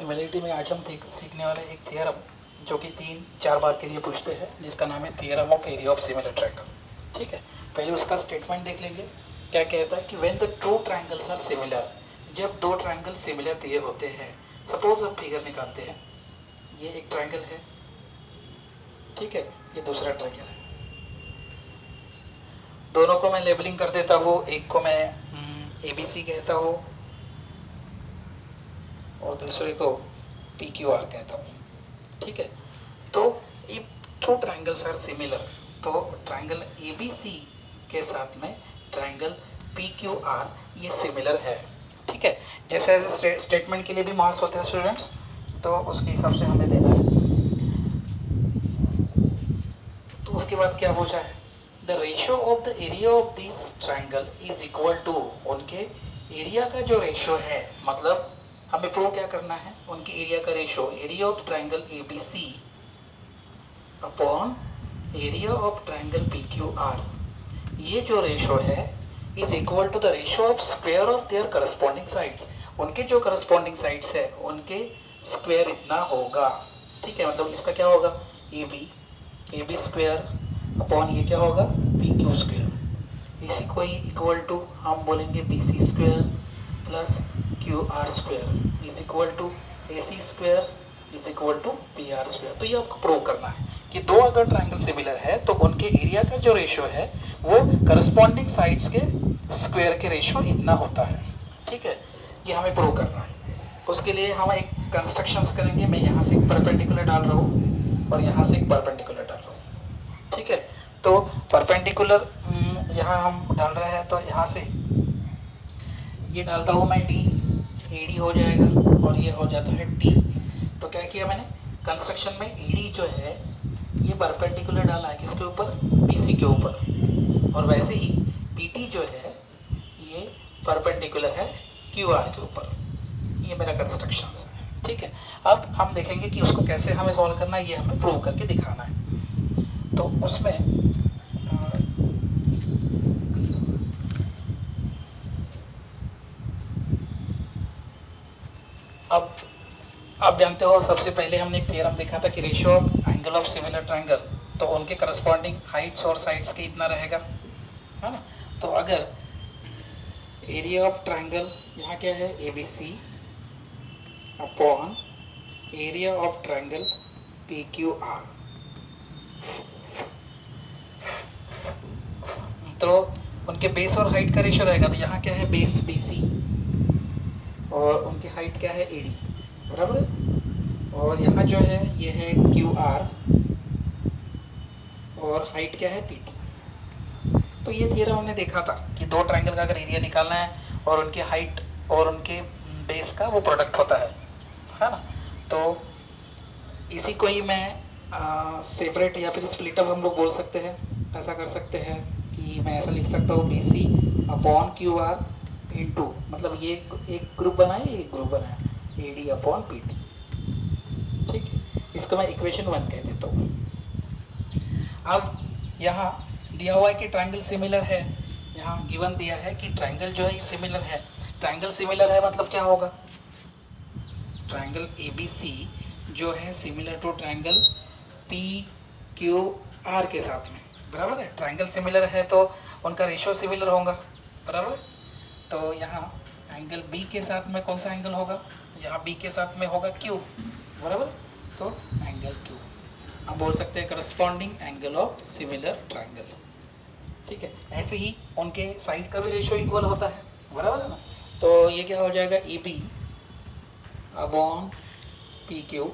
Similarity में आज हम सीखने वाले एक थियरम जो कि 3-4 बार के लिए पूछते हैं, जिसका नाम है theorem of area of similar triangle. ठीक है, पहले उसका स्टेटमेंट देख लेंगे। क्या कहता है कि when the two triangles are similar, जब दो ट्रायंगल सिमिलर दिए होते हैं। सपोज हम फिगर निकालते हैं, ये एक ट्रायंगल है, ठीक है, ये दूसरा ट्रायंगल है। दोनों को मैं लेबलिंग कर देता हूँ, एक को मैं ABC कहता हूँ और दूसरे को PQR कहता हूँ। ठीक है, तो if two triangles are similar, तो ट्रायंगल ABC के साथ में ट्रायंगल PQR ये सिमिलर है। ठीक है, जैसे स्टेटमेंट के लिए भी मार्क्स होते हैं स्टूडेंट्स, तो उसके हिसाब से हमें देना है। तो उसके बाद क्या पूछा है, the ratio of the area of this triangle is equal to, उनके एरिया का जो रेशियो है, मतलब हमें प्रूव क्या करना है, उनके एरिया का ratio, area of triangle ABC upon area of triangle PQR, ये जो रेशियो है is equal to the ratio of square of their corresponding sides, उनके जो करस्पॉन्डिंग साइड्स है उनके स्क्वायर इतना होगा। ठीक है, मतलब इसका क्या होगा, AB स्क्वायर अपॉन ये क्या होगा, PQ स्क्वायर। इसी को ही इक्वल टू हम बोलेंगे BC square plus QR square is equal to AC square is equal to PR square. तो ये आपको प्रूव करना है कि दो अगर ट्रायंगल सिमिलर है तो उनके एरिया का जो रेशियो है वो करस्पॉन्डिंग साइड्स के स्क्वायर के रेशियो इतना होता है। ठीक है, ये हमें प्रूव करना है। उसके लिए हम एक कंस्ट्रक्शंस करेंगे। मैं यहाँ से एक परपेंडिकुलर डाल रहा हूँ और यहाँ से एक परपेंडिकुलर डाल रहा हूँ। ठीक है, तो परपेंडिकुलर यहाँ हम डाल रहे हैं, तो यहाँ से ये डालता हूँ मैं D, AD हो जाएगा और ये हो जाता है T। तो क्या किया मैंने, कंस्ट्रक्शन में AD जो है ये परपेंडिकुलर डाला है किसके ऊपर, BC के ऊपर, और वैसे ही PT जो है ये परपेंडिकुलर है QR के ऊपर। ये मेरा कंस्ट्रक्शन है। ठीक है, अब हम देखेंगे कि उसको कैसे हमें सॉल्व करना है, ये हमें प्रूव करके दिखाना है। तो उसमें अब आप जानते हो, सबसे पहले हमने एक थ्योरम देखा था कि ratio of angle of similar triangle, तो उनके करस्पॉन्डिंग हाइट्स और साइड्स के इतना रहेगा, है ना। तो अगर एरिया ऑफ ट्रायंगल यहाँ क्या है, ABC upon area of triangle PQR, तो उनके बेस और हाइट का रेशियो रहेगा। तो यहाँ क्या है, बेस BC और उनकी हाइट क्या है, AD, बराबर है। और यहाँ जो है ये है QR और हाइट क्या है, PT। तो ये थियरम हमने देखा था कि दो ट्रायंगल का अगर एरिया निकालना है और उनके हाइट और उनके बेस का वो प्रोडक्ट होता है ना। तो इसी को ही मैं सेपरेट या फिर स्प्लिट अप हम लोग बोल सकते हैं। ऐसा कर सकते हैं कि मैं ऐसा लिख सकता हूँ BC अपॉन QR इंटू, मतलब ये एक ग्रुप बनाए, एक ग्रुप बनाए, AD अपॉन PT। ठीक है, इसको मैं इक्वेशन 1 कह देता हूँ। अब यहाँ दिया हुआ है कि ट्रायंगल सिमिलर है, यहाँ गिवन दिया है कि ट्रायंगल जो है ये सिमिलर है। ट्रायंगल सिमिलर है मतलब क्या होगा, ट्रायंगल ABC जो है सिमिलर टू ट्रायंगल PQR के साथ में, बराबर है। ट्रायंगल सिमिलर है तो उनका रेशियो सिमिलर होगा, बराबर। तो यहाँ एंगल B के साथ में कौन सा एंगल होगा, यहाँ B के साथ में होगा Q, बराबर। तो एंगल Q हम बोल सकते हैं corresponding angle of similar triangle. ठीक है, ऐसे ही उनके साइड का भी रेशियो इक्वल होता है, बराबर है ना। तो ये क्या हो जाएगा, AB upon PQ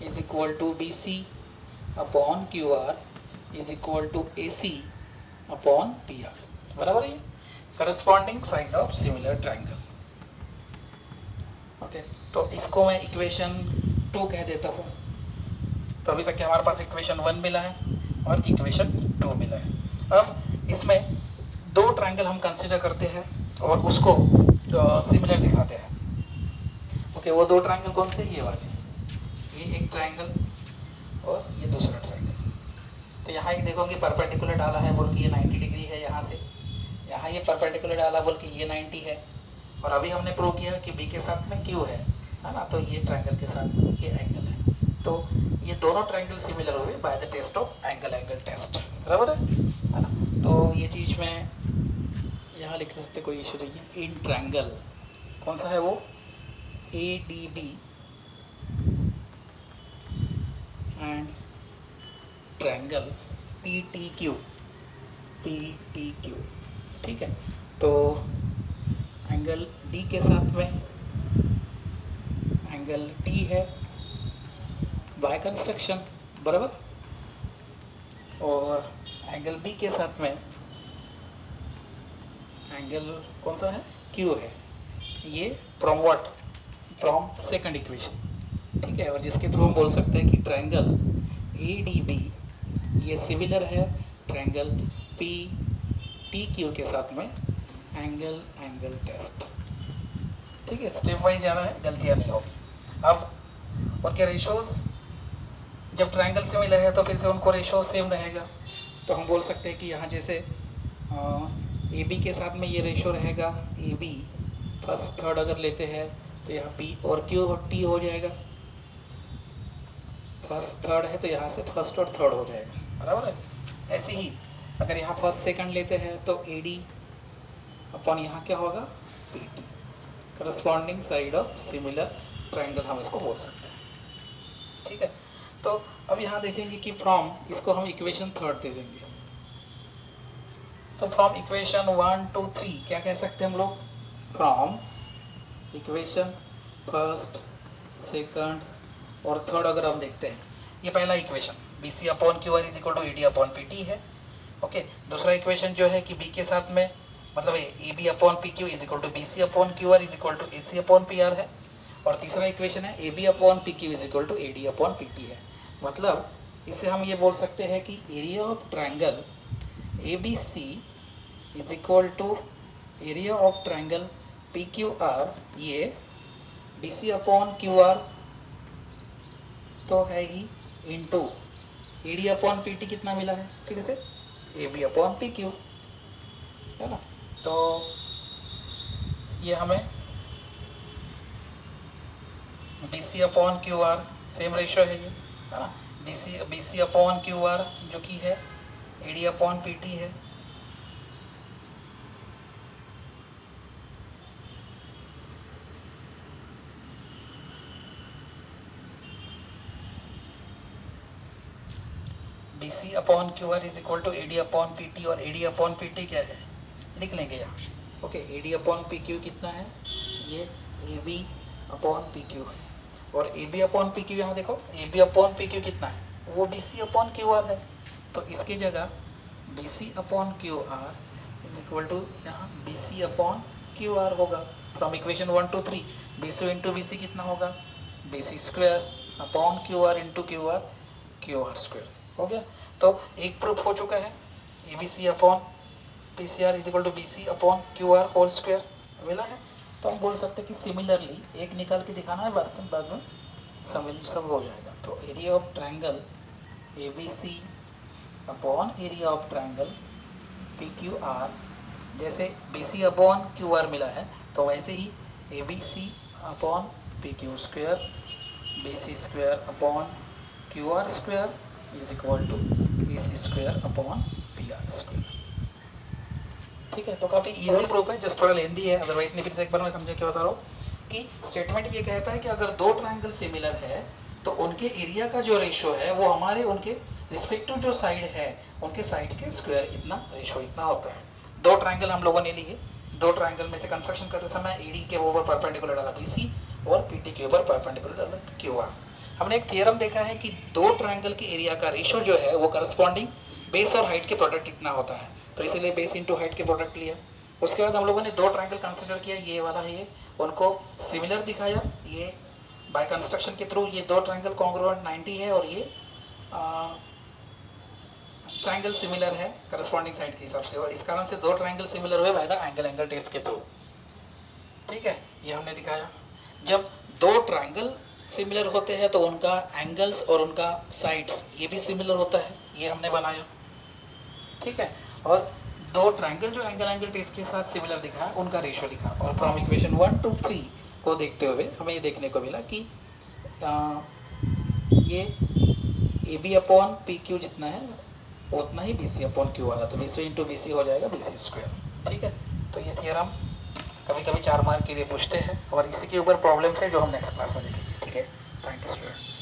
is equal to BC upon QR is equal to AC upon PR, बराबर है। Corresponding side of similar triangle. Okay, तो इसको मैं इक्वेशन 2 कह देता हूँ। तो अभी तक के हमारे पास इक्वेशन 1 मिला है और इक्वेशन 2 मिला है। अब इसमें दो ट्रायंगल हम कंसीडर करते हैं और उसको सिमिलर दिखाते हैं। ओके, वो दो ट्रायंगल कौन से, ये वाले, ये एक ट्रायंगल और ये दूसरा ट्रायंगल। तो यहाँ एक देखोगे परपेंडिकुलर डाला है बोल के ये 90 डिग्री है, यहाँ से यहाँ ये परपेंडिकुलर डाला बोल के ये 90 है। और अभी हमने प्रूव किया कि B के साथ में Q है, है ना। तो ये ट्रायंगल के साथ ये एंगल है, तो ये दोनों ट्रायंगल सिमिलर हुए by the test of angle test, बराबर है ना। तो ये चीज़ में यहाँ लिख सकते, कोई इशू नहीं है। इन ट्रायंगल कौन सा है वो, ADB एंड ट्रायंगल PTQ, ठीक है। तो एंगल D के साथ में एंगल T है बाय कंस्ट्रक्शन, बराबर, और एंगल B के साथ में एंगल कौन सा है, Q है। ये from what, from second equation, ठीक है। और जिसके थ्रू हम बोल सकते हैं कि ट्रायंगल ADB ये सिमिलर है ट्रायंगल PTQ के साथ में एंगल टेस्ट, ठीक है। स्टेप वाइज जाना है, गलतियां नहीं होगी। अब उनके रेशोज, जब ट्रायंगल सिमिलर है तो फिर से उनको रेशो सेम रहेगा। तो हम बोल सकते हैं कि यहाँ जैसे AB के साथ में ये रेशो रहेगा, AB फर्स्ट थर्ड अगर लेते हैं तो यहाँ P और Q और T हो जाएगा। फर्स्ट थर्ड है तो यहाँ से फर्स्ट और थर्ड हो जाएगा, बराबर है। ऐसे ही अगर यहाँ फर्स्ट सेकंड लेते हैं तो AD अपॉन यहाँ क्या होगा, PT, corresponding side of similar triangle हम इसको बोल सकते हैं, ठीक है। तो अब यहाँ देखेंगे कि फ्रॉम, इसको हम इक्वेशन थर्ड दे देंगे। तो फ्रॉम इक्वेशन 1 2 3 क्या कह सकते हैं हम लोग, फ्रॉम इक्वेशन फर्स्ट सेकंड और थर्ड अगर हम देखते हैं, ये पहला equation BC upon QR is equal to AD upon PT है, ओके। दूसरा इक्वेशन जो है कि B के साथ में मतलब AB upon PQ is equal to BC upon QR is equal to AC upon PR है। और तीसरा इक्वेशन है AB upon PQ is equal to AD upon PT है। मतलब इसे हम ये बोल सकते हैं कि area of triangle ABC is equal to area of triangle PQR, ये BC अपॉन QR तो है ही, इंटू AD अपॉन PT कितना मिला है, फिर से AB अपॉन PQ, है ना। तो ये हमें BC upon QR same ratio है ये, है ना। BC अपॉन QR जो कि है AD अपॉन PT है, BC upon QR is equal to AD upon PT, और AD अपॉन PT क्या है लिख लेंगे यहाँ, ओके। AD अपॉन PQ कितना है, ये AB अपॉन PQ है, और AB अपॉन PQ यहाँ देखो, AB अपॉन PQ कितना है, वो BC अपॉन QR है। तो इसकी जगह BC upon QR is equal to यहाँ BC अपॉन QR होगा। From equation 1 2 3 BC into BC कितना होगा, BC square upon QR into QR square हो गया। तो एक प्रूफ हो चुका है, ABC upon PCR is equal to BC upon QR whole square मिला है। तो हम बोल सकते हैं कि सिमिलरली, एक निकाल के दिखाना है, बाद में सब हो जाएगा। तो area of triangle ABC upon area of triangle PQR, जैसे BC अपॉन QR मिला है तो वैसे ही ABC upon PQ square BC square upon QR square is equal to AC square upon PR square, ठीक है। तो काफ़ी इजी प्रूफ है, जस्ट थोड़ा लेंदी है, अदरवाइज नहीं। फिर से एक बार मैं समझा क्या बता रहा हूँ कि स्टेटमेंट ये कहता है कि अगर दो ट्रायंगल सिमिलर है तो उनके एरिया का जो रेशो है वो हमारे उनके रिस्पेक्टिव जो साइड है उनके साइड के स्क्वायर इतना रेशो इतना होता है। दो ट्रायंगल हम लोगों ने लिए, दो ट्रायंगल में से कंस्ट्रक्शन करते समय AD के ऊपर परपेंडिकुलर डाला BC और PT के ऊपर परपेंडिकुलर डाला QR। हमने एक थियरम देखा है कि दो ट्रायंगल के एरिया का रेशो जो है वो करस्पॉन्डिंग बेस और हाइट के प्रोडक्ट इतना होता है, तो इसीलिए बेस इंटू हाइट के प्रोडक्ट लिया। उसके बाद हम लोगों ने दो ट्रायंगल कंसिडर किया, ये वाला है, ये उनको सिमिलर दिखाया, ये बाय कंस्ट्रक्शन के थ्रू ये दो ट्रायंगल कॉन्ग्रुएंट 90 है और ये ट्रायंगल सिमिलर है करस्पॉन्डिंग साइड के हिसाब से, और इस कारण से दो ट्रायंगल सिमिलर हुए बाय द एंगल टेस्ट के थ्रू, ठीक है। ये हमने दिखाया। जब दो ट्रायंगल सिमिलर होते हैं तो उनका एंगल्स और उनका साइड्स ये भी सिमिलर होता है, ये हमने बनाया, ठीक है। और दो ट्रायंगल जो एंगल टेस्ट के साथ सिमिलर दिखा उनका रेशियो लिखा। और फ्रॉम इक्वेशन 1 2 3 को देखते हुए हमें ये देखने को मिला कि ये A B upon P Q जितना है उतना ही बी सी अपॉन क्यू वाला, तो B C into B C हो जाएगा बी सी स्क्वायर। ठीक है, तो ये थियरम कभी कभी 4 मार्क के लिए पूछते हैं और इसी के ऊपर प्रॉब्लम्स है जो हम नेक्स्ट क्लास में देखेंगे। ठीक है, थैंक यू स्टूडेंट।